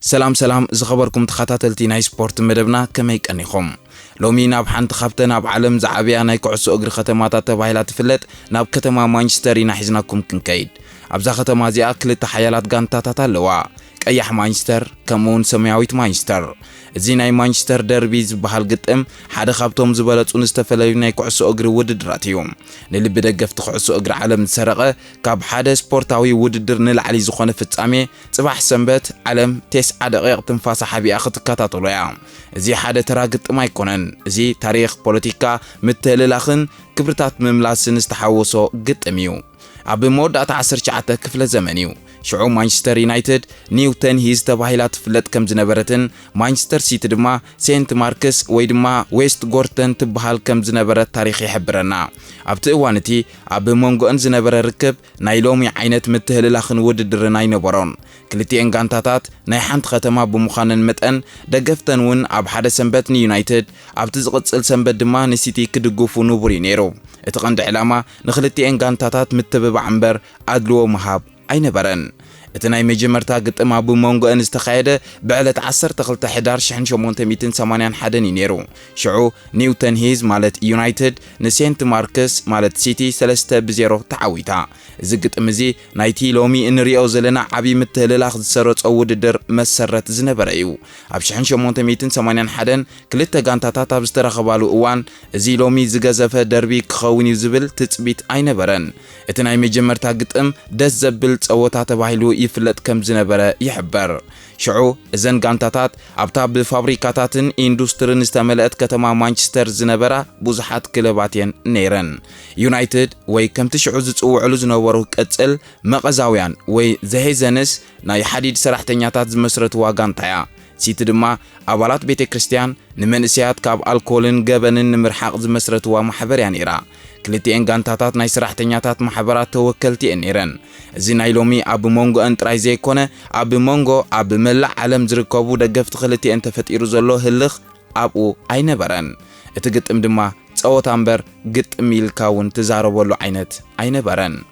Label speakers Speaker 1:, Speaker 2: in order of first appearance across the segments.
Speaker 1: سلام زخبركم تخاتلتي ناي سبورت مدبنا كما يقنيكم لومي ناب حنت خبتنا ناب عالم زعبيا ناي كعسو اغري ختماتات تبايلا تفلت ناب كتما مانشستر ينحزناكم كنكيد ابزا ختما زي اكل تحيالات غانتاتات اللوا قيح مانشستر كمون سمياويت مانشستر زي ناي مانشستر ديربيز بحال قطم حدا خابتهم زبالت ونستفلي ناي كعسو اغري وددراتيوم نلي بدقف تخعسو اغري عالم سرقه كاب حدا سبورتاوي وددر نلعلي زخونه فصامي صباح سنبت عالم 9 دقائق تنفاس حبي اخ تكاتاتلو يا زي حدا تراقط ما يكونن زي تاريخ بوليتيكا متللاخن كبرتات مملاسن استحوسو قطميو ابي مودات 19 كفله زمنيو شعو مانشستر يونايتد نيوتن هيز تباهيلات فلت كم زنبرتن مانشستر سيتي دما سينت ماركس وي دما ويست غورتن تبهال كم زنبرت تاريخ يحبرنا ابت اوانتي ابي مونغو ان زنبر ركب نايلومي عينت متهللاخن وددر ناي نبرون كلتين غانتاتات ناي حنت ختما بمخانن متن دغفتن ون اب حدا سنبت يونايتد ابت زقصل سنبت دما نسيتي كدغفو نوبري نيرو اتقند علامه نخلتين غانتاتات متبب عنبر ادلو مهاب أين برن؟ اتناي مجمرتا قطم ابو مونغو ان استخايده بعلت 12 حدار شحن 881 نيرو شعو نيوتن هيز مالت يونايتد نسينت ماركس مالت سيتي 3-0 تعويتا زي قطم زي نايتي لومي ان ريو زلنا عبي متهللاخ زسرص وددر مسرت زنبر ايو اب شحن 881 كلتا غانتاتات اب استرخبالو اوان زي لومي زغزفه دربي كخوني زبل تصبيت أين برن؟ اتناي مجمرتا قطم دز زبل صوتا تبايلو يفلت كم زنبره يحبر شعو زن غانتاتات ابتا بفابريكاتاتن اندسترين استملأت كتما مانشستر زنبره بوزحات كلباتين نيرن يونايتد وي كم تشعو زصوعلو زنبرو قصل مقزاويان وي زهيزنس ناي حديد سراحتنياتات زمسرتوا غانتايا سيت دما ابالات بيت كريستيان نمنسيات كاب الكولن جبنن نمرحق زمسرتوا محبر يعني إيرا كلتين غانتاتات ناي سراحتنياتات محبرات توكلتي انيرن زي نايلومي اب مونغو انتراي زي كونه اب مونغو اب ملع عالم زركبو دغفت خلتي انت فتيرو زلو هلخ ابو اينبرن اتغطم دما صوت امبر غطم يلكاون تزاربولو عينت اينبرن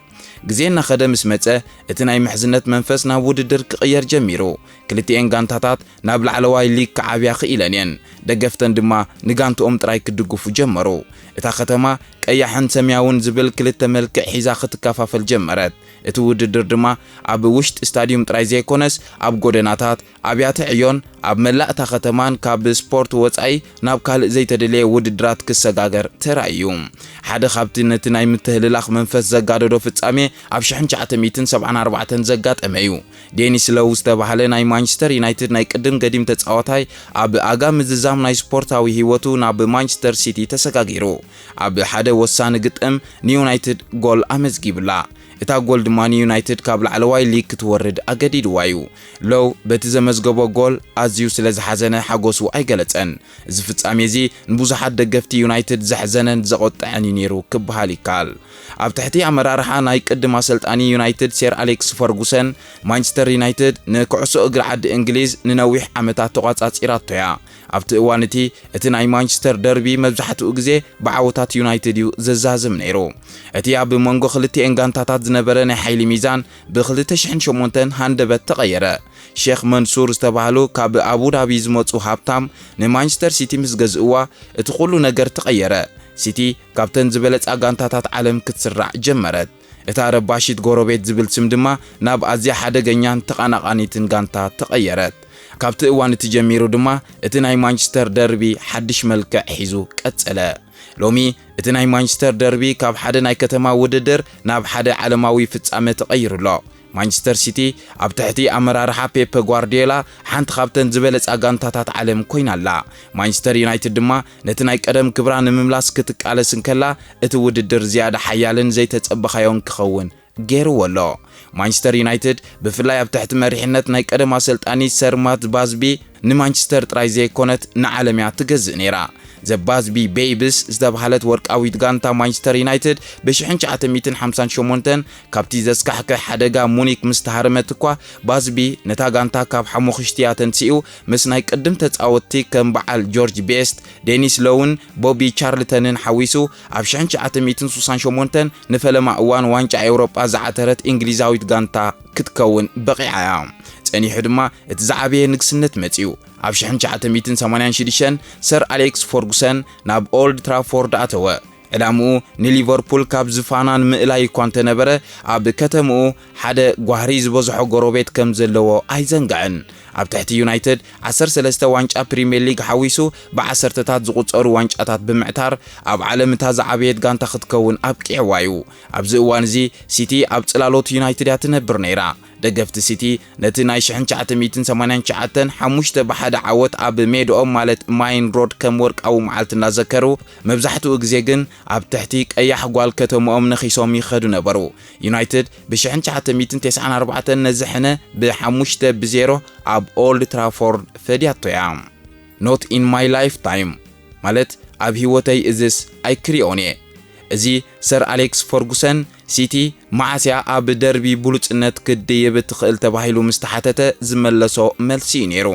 Speaker 1: غزينا خدمس مصه اتناي محزنت منفسنا وددر كقير جميرو كلتين غانتاتات نابل علواي ليك كعبيا خيلانين دغفتن دما نغانتوم طراي كدغفو جمرو اتا ختما قيحن سمياون زبل كلت ملك حيزا ختكافافل جمرت اتو وددر دما اب وشت استاديوم طراي زي كونس اب غودناتات ابيات عيون اب ملاءتا ختمان كاب سبورت وصاي ناب كال زي تدلي وددرات كسغاغر ترايوم حدا خابتنت ناي متهللاخ منفس زغاددو فصامي اب شحن 974 زغات اميو دينيس لو استبحال ناي مانشستر يونايتد ناي قدم قديم تصاوتاي اب اغا مززام ناي سبورتاوي هيوتو ناب مانشستر سيتي تسغاغيرو اب حدا وسان قطم يونايتد جول امزغيبلا اتا جول دمان يونايتد كابل علواي ليك تورد اجديد وايو لو بتزمزغبو جول ازيو سلاز حزنه حغوسو ايغلصن زفصامي زي نبوزحات دغفتي يونايتد زحزنن زقطعني نيرو كبحاليكال اب تحتي امرارحا ناي قدم اسلطاني يونايتد سير اليكس فرغوسن مانشستر يونايتد نكعسو اغر عد انجليز ننويح عمتات تقاصاصيراتيا ابت اوانتي اتناي مانشستر ديربي مبزحتو غزي بعوتات يونايتد يو ززازم نيرو اتي اب مونغو خلتي انغانتاتات زنبره ناي حيلي ميزان ب2008 هاندبت تغيره شيخ منصور استبحالو كاب ابو دابي زمصو هابتام نمانشستر سيتي مسغزوا اتخلو نجر تغيره سيتي كابتن زبلت اغانتاتات عالم كتسرع جمرت اتا رباشيت غوروبيت زبل سم دما ناب ازيا حدغنيان تقانقانيتن غانتا تغيرت كابت اوان تجميرو دما اتناي مانشستر ديربي حدش ملكع حيزو قصله لومي اتناي مانشستر ديربي كاب حدا ناي كتما وددر ناب حدا عالماوي فصامه تغيرلو مانشستر سيتي اب تحتي امرارحا بيب غوارديولا حنت خابتن زبلص اغانتاتات عالم كوينالا مانشستر يونايتد دما نتناي قدم كبران مملاس كتقالسن كلا اتوددر زياده حيالن زي تصبخايون كخون غيرو ولو مانشستر يونايتد بفلاي اب تحت مريحنت ناي قدم اسلطاني سرمات بازبي نمانشستر ترايزي كونت نعالميا تجز نيرا زبازبي بيبس زدبحالت ورقاويت غانتا مانشستر يونايتد بشحن 958 كابتي زسكحك حدغا مونيك مستهرمتكوا بازبي نتا غانتا كاب حموخشتياتن سيو مسناي قدم تصاوتي كم بعل جورج بيست دينيس لون بوبي تشارلتونن حويسو اب شحن 968 نفلما اوان وانጫ اوروبا زعترت انجليزاويت غانتا كتكون بقيعا ጸኒሑ ድማ እቲ ዝዓበየ ንግስነት መጺኡ ኣብ 1986 ሰር ኣሌክስ ፈርጉሰን ናብ ኦልድ ትራፎርድ ኣተወ ዕላምኡ ንሊቨርፑል ካብ ዝፋናን ምእላይ እኳ እንተነበረ ኣብ ከተምኡ ሓደ ጓህሪ ዝበዝሖ ጎረቤት ከም ዘለዎ ኣይዘንጋዕን ኣብ ትሕቲ ዩናይትድ 13 ዋንጫ ፕሪምየር ሊግ ሓዊሱ ብ10ታት ዝቁጸሩ ዋንጫታት ብምዕታር ኣብ ዓለም እታ ዝዓበየት ጋንታ ክትከውን ኣብቂዕዋ እዩ ኣብዚ እዋን እዚ ሲቲ ኣብ ጽላሎት ዩናይትድ ያትነብር ነይራ ደገፍቲ ሲቲ ነቲ ናይ 1989 5 ብ1 ዓወት ኣብ ሜድኦም ማለት ማይን ሮድ ከም ወርቃዊ መዓልቲ እናዘከሩ መብዛሕትኡ ግዜ ግን ኣብ ትሕቲ ቀያሕ ጓል ከተምኦም ነኺሶም ይኸዱ ነበሩ ዩናይትድ ብ1994 ነዝሕነ ብ5-0 ኣብ ኦልድ ትራፎርድ ፈዲያቶያ not in my lifetime ማለት ኣብ ህይወተይ እዝስ ኣይክሪኦን እየ እዚ ሰር ኣሌክስ ፈርጉሰን ሲቲ ማዓስያ ኣብ ደርቢ ብሉጽነት ክድይብ ትኽእል ተባሂሉ ምስተሓተተ ዝመለሶ መልሲ ነይሩ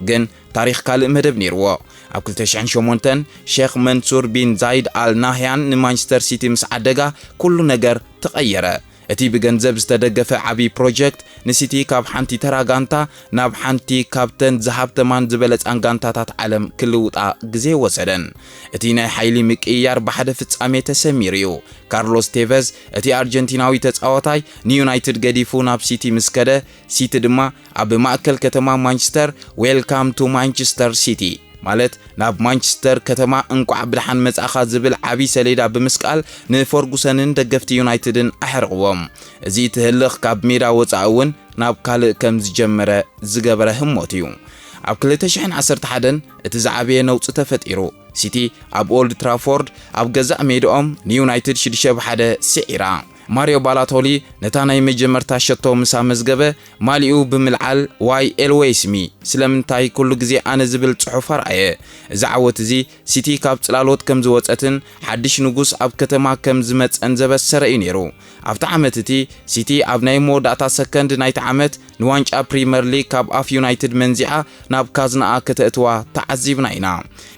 Speaker 1: ግን ታሪኽ ካልእ መደብ ነይርዎ ኣብ 2008 ሼኽ መንሱር ቢን ዛይድ አል ናህያን ንማንቸስተር ሲቲ ምስ ዓደጋ ኩሉ ነገር ተቐየረ እቲ ብገንዘብ ዝተደገፈ ዓቢ ፕሮጀክት ንሲቲ ካብ ሓንቲ ተራጋንታ ናብ ሓንቲ ካብተን ዝሃብተማን ዝበለፃን ጋንታታት ዓለም ክልውጣ ግዜ ወሰደን እቲ ናይ ሓይሊ ምቅያር ብሓደ ፍጻሜ ተሰሚሩ እዩ ካርሎስ ቴቨዝ እቲ አርጀንቲናዊ ተጻዋታይ ንዩናይትድ ገዲፉ ናብ ሲቲ ምስከደ ሲቲ ድማ ኣብ ማእከል ከተማ ማንቸስተር ዌልካም ቱ ማንቸስተር ሲቲ ማለት ናብ ማንቸስተር ከተማ እንቋዕ ብድሓን መጻኻ ዝብል ዓቢ ሰሌዳ ብምስቃል ንፈርጉሰንን ደገፍቲ ዩናይትድን ኣሕርቕዎም እዚ ትህልኽ ካብ ሜዳ ወጻእውን ናብ ካልእ ከም ዝጀመረ ዝገበረ ህሞት እዩ ኣብ 2011 እቲ ዝዓበየ ነውጽ ተፈጢሩ ሲቲ ኣብ ኦልድ ትራፎርድ ኣብ ገዛእ ሜድኦም ንዩናይትድ 6-1 ስዒራ ማሪዮ ባላቶሊ ነታ ናይ መጀመርታ ሸቶ ምሳ መዝገበ ማሊኡ ብምልዓል ዋይ ኤልዌይስ ሚ ስለምንታይ ኩሉ ግዜ ኣነ ዝብል ጽሑፍ ኣርኣየ እዚ ዓወት እዚ ሲቲ ካብ ጽላሎት ከም ዝወጸትን ሓድሽ ንጉስ ኣብ ከተማ ከም ዝመጸን ዘበሰረ እዩ ነይሩ ኣብቲ ዓመት እቲ ሲቲ ኣብ ናይ መወዳእታ ሰከንድ ናይቲ ዓመት ንዋንጫ ፕሪምየር ሊግ ካብ ኣፍ ዩናይትድ መንዚዓ ናብ ካዝናኣ ከተእትዋ ተዓዚብና ኢና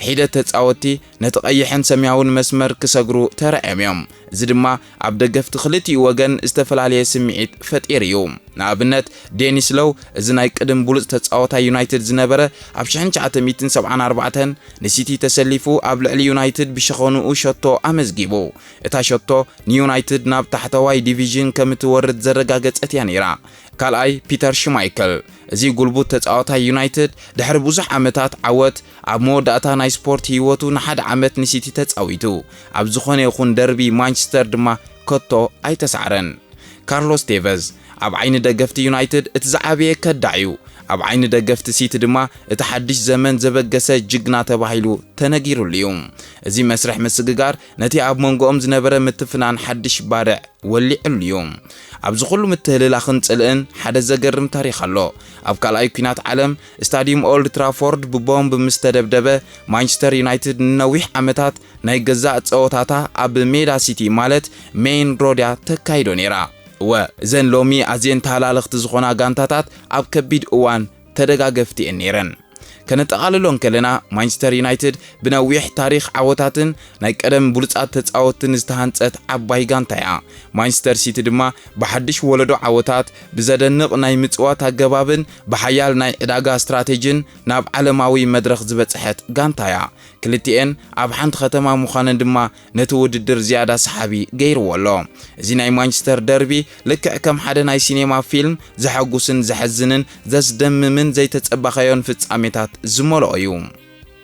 Speaker 1: ሒደት ተጻወቲ ነቲ ቀይሕን ሰማያውን መስመር ክሰግሩ ተረኣዮም እዮም እዚ ድማ ኣብ ደገፍቲ ክልቲኡ ወገን ዝተፈላለየ ስምዒት ፈጢር እዩ ንኣብነት ዴኒስ ሎው እዚ ናይ ቅድም ብሉጽ ተጻዋታይ ዩናይትድ ዝነበረ ኣብ 1974 ንሲቲ ተሰሊፉ ኣብ ልዕሊ ዩናይትድ ብሸኾንኡ ሸቶ ኣመዝጊቡ እታ ሸቶ ንዩናይትድ ናብ ታሕተዋይ ዲቪዥን ከም እትወርድ ዘረጋገጸት እያ ነይራ ካልኣይ ፒተር ሽማይከል እዚ ጉልቡት ተጻዋታይ ዩናይትድ ድሕሪ ብዙሕ ዓመታት ዓወት ኣብ መወዳእታ ናይ ስፖርት ህይወቱ ንሓደ ዓመት ንሲቲ ተጻዊቱ ኣብ ዝኾነ ይኹን ደርቢ ማንቸስተር ድማ ከቶ ኣይተሳዕረን ካርሎስ ቴቨዝ ኣብ ዓይኒ ደገፍቲ ዩናይትድ እቲ ዝዓበየ ከዳዕዩ ኣብ ዓይኒ ደገፍቲ ሲቲ ድማ እቲ ሓድሽ ዘመን ዘበገሰ ጅግና ተባሂሉ ተነጊሩሉ እዩ እዚ መስርሕ ምስግጋር ነቲ ኣብ መንጎኦም ዝነበረ ምትፍናን ሓድሽ ባርዕ ወሊዑሉ እዩ ኣብ ዝኹሉ ምትህልላኽን ጽልእን ሓደ ዘገርም ታሪኽ ኣሎ ኣብ ካልኣይ ኩናት ዓለም ስታዲየም ኦልድ ትራፎርድ ብቦምብ ምስተደብደበ ማንቸስተር ዩናይትድ ንነዊሕ ዓመታት ናይ ገዛእ ጸወታታ ኣብ ሜዳ ሲቲ ማለት ሜይን ሮድያ ተካይዶ ነይራ እዘን ሎሚ ኣዝየን ተሃላለኽቲ ዝኾና ጋንታታት ኣብ ከቢድ እዋን ተደጋገፍቲ ነይረን ከነጠቓልሎን ከለና ማንቸስተር ዩናይትድ ብነዊሕ ታሪኽ ዓወታትን ናይ ቀደም ብሉጻት ተጻወትን ዝተሃንጸት ዓባይ ጋንታ እያ ማንቸስተር ሲቲ ድማ ብሓድሽ ወለዶ ዓወታት ብዘደንቕ ናይ ምጽዋት ኣገባብን ብሓያል ናይ ዕዳጋ ስትራቴጂን ናብ ዓለማዊ መድረኽ ዝበጽሐት ጋንታ እያ ክልቲአን ኣብ ሓንቲ ከተማ ምዃነን ድማ ነቲ ውድድር ዝያዳ ሰሓቢ ገይርዎ ኣሎ እዚ ናይ ማንቸስተር ደርቢ ልክዕ ከም ሓደ ናይ ሲኔማ ፊልም ዘሐጉስን ዘሐዝንን ዘስደምምን ዘይተጸባኸዮን ፍጻሜታት ዝመልኦ እዩ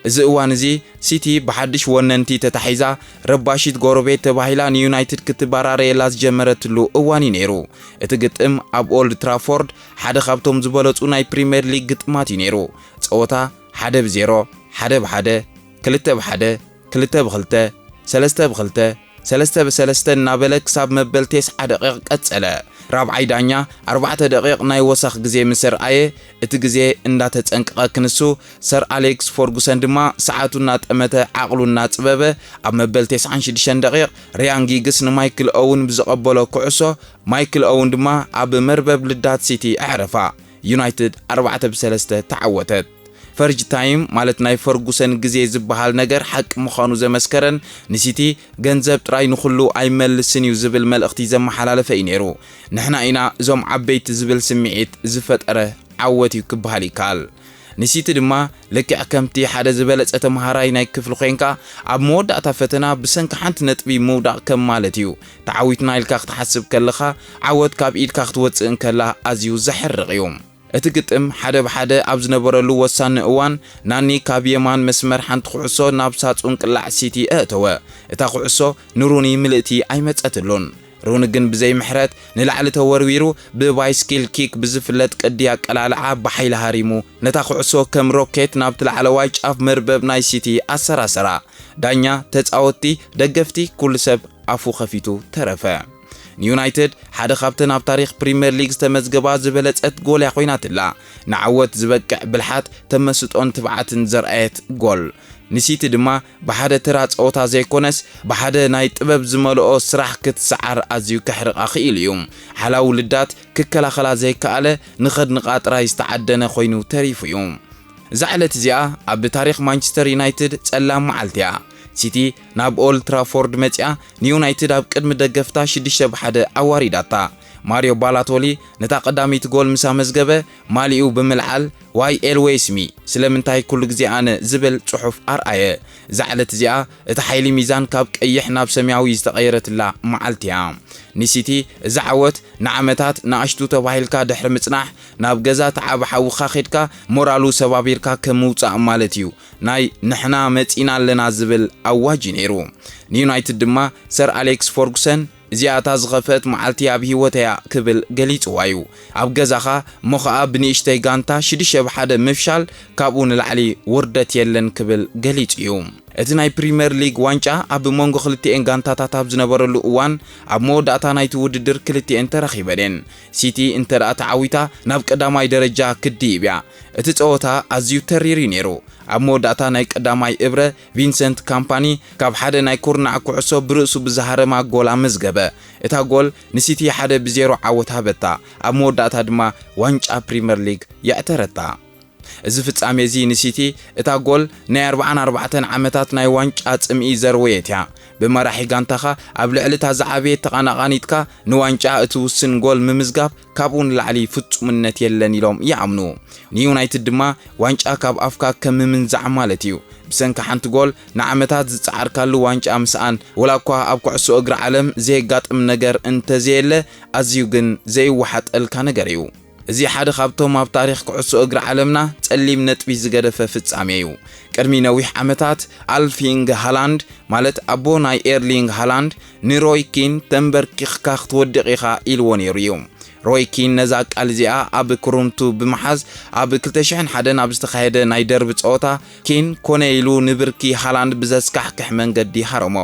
Speaker 1: እዚ እዋን እዚ ሲቲ ብሓድሽ ወነንቲ ተታሒዛ ረባሺት ጎረቤት ተባሂላ ንዩናይትድ ክትባራረየላ ዝጀመረትሉ እዋን ነይሩ እቲ ግጥም ኣብ ኦልድ ትራፎርድ ሓደ ካብቶም ዝበለጹ ናይ ፕሪምየር ሊግ ግጥማት ነይሩ ጸወታ 1-0 1-1 2-1 2-2 3-2 3-3 እናበለ ክሳብ መበል 90 ደቂቕ ቀጸለ ራብዓይ ዳኛ 4 ደቂቕ ናይ ወሳኽ ግዜ ምስርኣየ እቲ ግዜ እንዳተጸንቀቐ ክንሱ ሰር ኣሌክስ ፈርጉሰን ድማ ሰዓቱና ጠመተ ዓቕሉና ጽበበ ኣብ መበል 96 ደቂቕ ሪያን ጊግስ ንማይክል ኦውን ብዝቐበሎ ኩዕሶ ማይክል ኦውን ድማ ኣብ መርበብ ልዳት ሲቲ ኣዕረፋ ዩናይትድ 4-3 ተዓወተት ፈርጅ ታይም ማለት ናይ ፈርጉሰን ግዜ ዝበሃል ነገር ሓቂ ምዃኑ ዘመስከረን ንሲቲ ገንዘብ ጥራይ ንኹሉ ኣይመልስን እዩ ዝብል መልእኽቲ ዘመሓላለፈ እዩ ነይሩ ንሕና ኢና እዞም ዓበይቲ ዝብል ስምዒት ዝፈጠረ ዓወት እዩ ክበሃል ይከኣል ንሲቲ ድማ ልክዕ ከምቲ ሓደ ዝበለጸ ተምሃራይ ናይ ክፍሊ ኮይንካ ኣብ መወዳእታ ፈተና ብሰንኪ ሓንቲ ነጥቢ ምውዳቕ ከም ማለት እዩ ተዓዊትና ኢልካ ክትሓስብ ከለኻ ዓወት ካብ ኢድካ ክትወፅእ እንከላ ኣዝዩ ዘሕርቕ እዩ እቲ ግጥም ሓደ ብሓደ ኣብ ዝነበረሉ ወሳኒ እዋን ናኒ ካብ የማን መስመር ሓንቲ ኩዕሶ ናብ ሳጹን ቅላዕ ሲቲ እተወ እታ ኩዕሶ ንሩኒ ምልእቲ ኣይመጸትሉን ሩኒ ግን ብዘይ ምሕረት ንላዕሊ ተወርዊሩ ብባይስኪል ኪክ ብዝፍለጥ ቅዲ ኣቀላልዓ ብሓይሊ ሃሪሙ ነታ ኩዕሶ ከም ሮኬት ናብ ትላዕለዋይ ጫፍ መርበብ ናይ ሲቲ ኣሰራሰራ ዳኛ ተጻወቲ ደገፍቲ ኩሉ ሰብ ኣፉ ኸፊቱ ተረፈ ዩናይትድ ሓደ ካብተን ኣብ ታሪኽ ፕሪምየር ሊግ ዝተመዝገባ ዝበለጸት ጎል ኮይናትላ ንዓወት ዝበቅዕ ብልሓት ተመስጦን ትብዓትን ዘርአየት ጎል ንሲቲ ድማ ብሓደ ተራ ጸወታ ዘይኮነስ ብሓደ ናይ ጥበብ ዝመልኦ ስራሕ ክትሰዓር ኣዝዩ ከሕርቓ ኽኢል እዩ ሓላው ውልዳት ክከላኸላ ዘይከኣለ ንኸድንቓ ጥራይ ዝተዓደነ ኮይኑ ተሪፉ እዩ እዛ ዕለት እዚኣ ኣብ ታሪኽ ማንቸስተር ዩናይትድ ጸላም መዓልቲ እያ ሲቲ ናብ ኦልድ ትራፎርድ መጽያ ንዩናይትድ ኣብ ቅድሚ ደገፍታ 6-1 ኣዋሪዳታ ማሪዮ ባላቶሊ ነታ ቀዳሚት ጎል ምሳ መዝገበ ማሊኡ ብምልዓል ዋይ ኤልዌይስ ሚ ስለምንታይ ኩሉ ግዜ ኣነ ዝብል ጽሑፍ ኣርኣየ ዛዕለት እዚኣ እቲ ሓይሊ ሚዛን ካብ ቀይሕ ናብ ሰማያዊ ዝተቐየረትላ መዓልቲ እያ ንሲቲ እዚ ዓወት ንዓመታት ንኣሽቱ ተባሂልካ ድሕሪ ምጽናሕ ናብ ገዛ ተዓባሓውኻ ኸድካ ሞራሉ ሰባቢርካ ከምውጻእ ማለት እዩ ናይ ንሕና መጺና ኣለና ዝብል ኣዋጅ ነይሩ ንዩናይትድ ድማ ሰር ኣሌክስ ፈርጉሰን እዚኣታ ዝኸፈት መዓልቲ ኣብ ህይወተያ ክብል ገሊጽዋ እዩ ኣብ ገዛኻ ሞኸኣ ብንእሽተይ ጋንታ 6-1 ምፍሻል ካብኡ ንላዕሊ ውርደት የለን ክብል ገሊጽ እዩ እቲ ናይ ፕሪምየር ሊግ ዋንጫ ኣብ መንጎ ክልቲአን ጋንታታት ኣብ ዝነበረሉ እዋን ኣብ መወዳእታ ናይቲ ውድድር ክልቲአን ተረኺበን ሲቲ እንተደኣ ተዓዊታ ናብ ቀዳማይ ደረጃ ክድይብ እያ እቲ ጸወታ ኣዝዩ ተሪሪ ነይሩ ኣብ መወዳእታ ናይ ቀዳማይ እብረ ቪንሰንት ካምፓኒ ካብ ሓደ ናይ ኩርናዕ ኩዕሶ ብርእሱ ብዝሃረማ ጎል ኣመዝገበ እታ ጎል ንሲቲ 1-0 ዓወት ሃበታ ኣብ መወዳእታ ድማ ዋንጫ ፕሪምየር ሊግ ያዕተረታ እዚ ፍጻሜ እዚ ንሲቲ እታ ጎል ናይ 44 ዓመታት ናይ ዋንጫ ጽምኢ ዘርወየት እያ ብመራሒ ጋንታኻ ኣብ ልዕልታ ዝዓበየት ተቐናቓኒትካ ንዋንጫ እትውስን ጎል ምምዝጋብ ካብኡ ንላዕሊ ፍጹምነት የለን ኢሎም ይኣምኑ ንዩናይትድ ድማ ዋንጫ ካብ ኣፍካ ከም ምምንዛዕ ማለት እዩ ብሰንኪ ሓንቲ ጎል ንዓመታት ዝጸዓርካሉ ዋንጫ ምስኣን ወላ እኳ ኣብ ኩዕሶ እግሪ ዓለም ዘየጋጥም ነገር እንተዘየለ ኣዝዩ ግን ዘይወሓጠልካ ነገር እዩ እዚ ሓደ ካብቶም ኣብ ታሪኽ ኩዕሶ እግሪ ዓለምና ጸሊም ነጥቢ ዝገደፈ ፍጻሜ እዩ ቅድሚ ነዊሕ ዓመታት ኣልፊንግ ሃላንድ ማለት ኣቦ ናይ ኤርሊንግ ሃላንድ ንሮይ ኪን ተንበርኪኽካ ክትወድቕ ኢኻ ኢልዎ ነይሩ እዩ ሮይ ኪን ነዛ ቃል እዚኣ ኣብ ክሩምቱ ብምሓዝ ኣብ 2001 ኣብ ዝተኻየደ ናይ ደርቢ ጸወታ ኪን ኮነ ኢሉ ንብርኪ ሃላንድ ብዘስካሕክሕ መንገዲ ሃረሞ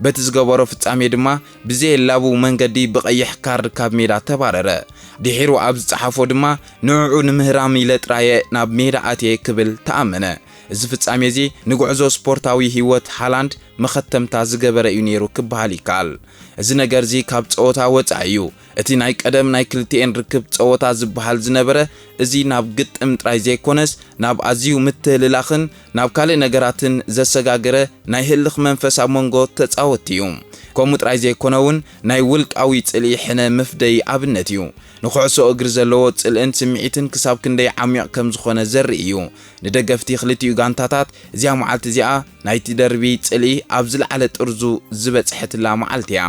Speaker 1: በቲ ዝገበሮ ፍጻሜ ድማ ብዘየላቡ መንገዲ ብቐይሕ ካርድ ካብ ሜዳ ተባረረ ድሒሩ ኣብ ዝጸሓፎ ድማ ንዕኡ ንምህራም ኢለ ጥራየ ናብ ሜዳ ኣትየ ክብል ተኣመነ እዚ ፍጻሜ እዚ ንጉዕዞ ስፖርታዊ ህይወት ሃላንድ መኸተምታ ዝገበረ እዩ ነይሩ ክበሃል ይከኣል እዚ ነገር እዚ ካብ ጸወታ ወጻእ እዩ እቲ ናይ ቀደም ናይ ክልቲአን ርክብ ጸወታ ዝበሃል ዝነበረ እዚ ናብ ግጥም ጥራይ ዘይኮነስ ናብ ኣዝዩ ምትህልላኽን ናብ ካልእ ነገራትን ዘሰጋገረ ናይ ህልኽ መንፈስ ኣብ መንጎ ተጻወቲ እዩ ከምኡ ጥራይ ዘይኮነውን ናይ ውልቃዊ ጽልኢ ሕነ መፍደይ ኣብነት እዩ ንኩዕሶ እግሪ ዘለዎ ጽልእን ስምዒትን ክሳብ ክንደይ ዓሚቕ ከም ዝኾነ ዘርኢ እዩ ንደገፍቲ ክልቲኡ ጋንታታት እዚኣ መዓልቲ እዚኣ ናይቲ ደርቢ ጽልኢ ኣብ ዝለዓለ ጥርዙ ዝበጽሐትላ መዓልቲ እያ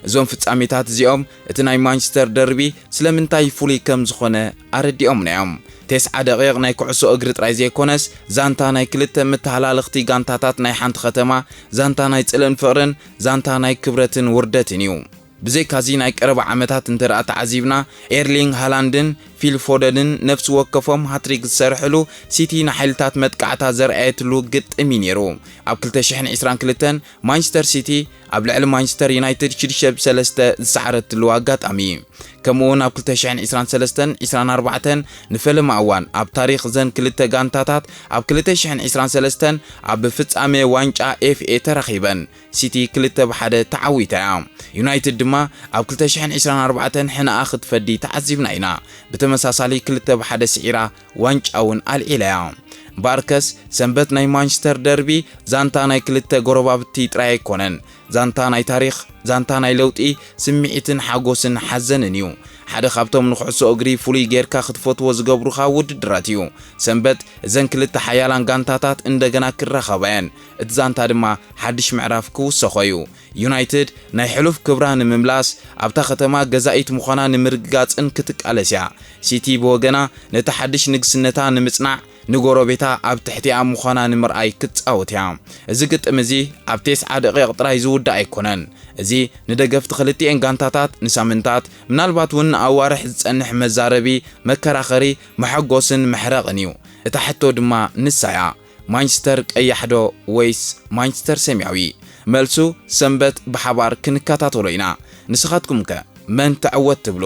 Speaker 1: እዞም ፍጻሜታት እዚኦም እቲ ናይ ማንቸስተር ደርቢ ስለምንታይ ፍሉይ ከም ዝኾነ ኣረዲኦም ነዮም 9 ደቂቕ ናይ ኩዕሶ እግሪ ጥራይ ዘይኮነስ ዛንታ ናይ ክልተ መተሓላለኽቲ ጋንታታት ናይ ሓንቲ ከተማ ዛንታ ናይ ጽልእን ፍቕርን ዛንታ ናይ ክብረትን ውርደትን እዩ ብዘይካዚ ናይ ቀረባ ዓመታት እንተደኣ ተዓዚብና ኤርሊንግ ሃላንድን ፊል ፎደንን ነፍሲ ወከፎም ሃትሪክ ዝሰርሕሉ ሲቲ ንሓይልታት መጥቃዕታ ዘርአየትሉ ግጥሚ ነይሩ ኣብ 2022 ማንቸስተር ሲቲ ኣብ ልዕሊ ማንቸስተር ዩናይትድ 6-3 ዝሰዓረትሉ ኣጋጣሚ ከምኡውን ኣብ 2023-24 ንፈለማ እዋን ኣብ ታሪኽ ዘን ክልተ ጋንታታት ኣብ 2023 ኣብ ፍጻሜ ዋንጫ ኤፍኤ ተረኺበን ሲቲ 2-1 ተዓዊታ እያ ዩናይትድ ድማ ኣብ 2024 ሕናኣ ክትፈዲ ተዓዚብና ኢና ብተመሳሳሊ 2-1 ስዒራ ዋንጫውን ኣልዒላ እያ ባርከስ ሰንበት ናይ ማንቸስተር ደርቢ ዛንታ ናይ ክልተ ጎረባብቲ ጥራይ ኣይኮነን ዛንታ ናይ ታሪኽ ዛንታ ናይ ለውጢ ስምዒትን ሓጎስን ሓዘንን እዩ ሓደ ካብቶም ንኩዕሶ እግሪ ፍሉይ ጌርካ ክትፈትዎ ዝገብሩኻ ውድድራት እዩ ሰንበት እዘን ክልተ ሓያላን ጋንታታት እንደገና ክራኸባየን እቲ ዛንታ ድማ ሓድሽ ምዕራፍ ክውሰኾ እዩ ዩናይትድ ናይ ሕሉፍ ክብራ ንምምላስ ኣብታ ከተማ ገዛኢት ምዃና ንምርግጋፅን ክትቃለስ እያ ሲቲ ብወገና ነቲ ሓድሽ ንግስነታ ንምጽናዕ ንጎረቤታ ኣብ ትሕቲኣ ምዃና ንምርኣይ ክትጻወት እያ እዚ ግጥም እዚ ኣብ 90 ደቂቕ ጥራይ ዝውዳእ ኣይኮነን እዚ ንደገፍቲ ክልቲአን ጋንታታት ንሳምንታት ምናልባት እውን ኣዋርሕ ዝጸንሕ መዛረቢ መከራኸሪ መሐጎስን መሕረቕን እዩ እታ ሕቶ ድማ ንሳያ ማንቸስተር ቀያሕዶ ወይስ ማንቸስተር ሰማያዊ መልሱ ሰንበት ብሓባር ክንከታተሎ ኢና ንስኻትኩም ከ መን ትዕወት ትብሉ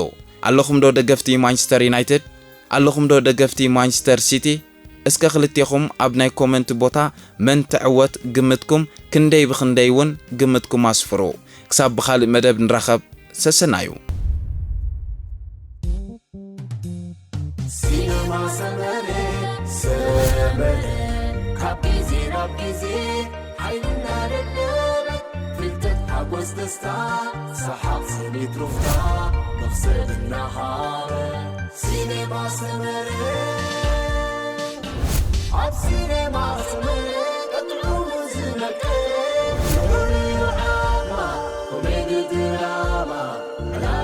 Speaker 1: ኣለኹም ዶ ደገፍቲ ማንቸስተር ዩናይትድ ኣለኹም ዶ ደገፍቲ ማንቸስተር ሲቲ እስከ ክልቲኹም ኣብ ናይ ኮመንት ቦታ መን ትዕወት ግምትኩም ክንደይ ብክንደይ እውን ግምትኩም ኣስፍሩ ክሳብ ብኻልእ መደብ ንራኸብ ሰሰናዩ
Speaker 2: Cinema, comédia, drama,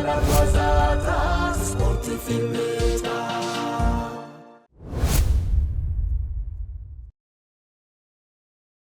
Speaker 2: la posata, sport, film.